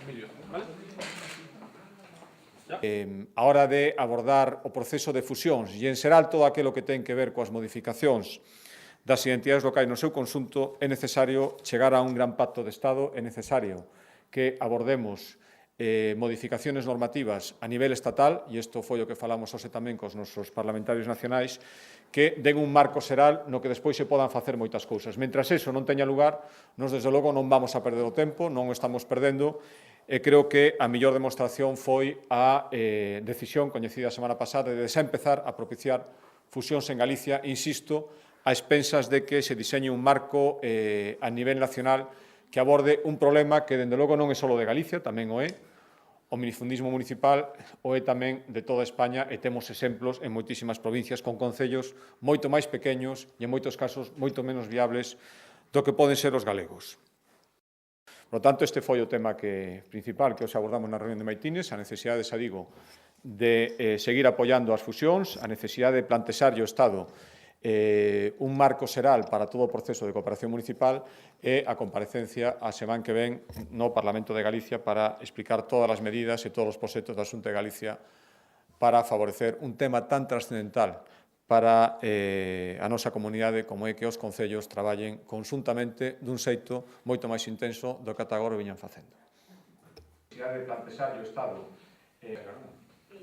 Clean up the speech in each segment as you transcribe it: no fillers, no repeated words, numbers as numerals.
Emilio, vale? A hora de abordar o proceso de fusións e en xeral todo aquilo que ten que ver coas modificacións das identidades locais no seu conxunto, é necesario chegar a un gran pacto de Estado, é necesario que abordemos modificaciones normativas a nivel estatal, e isto foi o que falamos hoxe tamén cos nosos parlamentarios nacionais, que den un marco xeral no que despois se podan facer moitas cousas. Mentras eso non teña lugar, nos desde logo non vamos a perder o tempo, non o estamos perdendo, e creo que a mellor demostración foi a decisión coñecida a semana pasada de xa empezar a propiciar fusións en Galicia, insisto, a expensas de que se diseñe un marco a nivel nacional que aborde un problema que, dende logo, non é só de Galicia, tamén o é, o minifundismo municipal o é tamén de toda España e temos exemplos en moitísimas provincias con concellos moito máis pequeños e, en moitos casos, moito menos viables do que poden ser os galegos. Por lo tanto, este foi o tema principal que hoxe abordamos na reunión de Maitines, a necesidade, xa digo, de seguir apoiando as fusións, a necesidade de plantexarlle ao Estado un marco xeral para todo o proceso de cooperación municipal e a comparecencia a semana que ven no Parlamento de Galicia para explicar todas as medidas e todos os proxectos da Xunta de Galicia para favorecer un tema tan trascendental para a nosa comunidade como é que os concellos traballen conxuntamente dun xeito moito máis intenso do que ata agora o viñan facendo. A necesidade de plantexarlle o Estado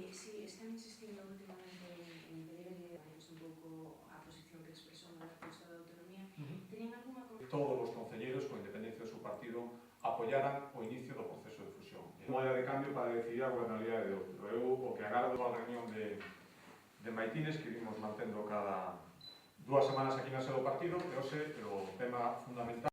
Sí, están insistindo últimamente en pedir un pouco a posición que expresou na resposta da autonomía. Tenían alguna... Todos os concelleiros, con independencia do seu partido, apoyaran o inicio do proceso de fusión. Moeda de cambio para decidir a gobernabilidade de outro. Eu o que agardo a reunión de Maitines, que vimos mantendo cada 2 semanas aquí na sede do partido, e hoxe o tema fundamental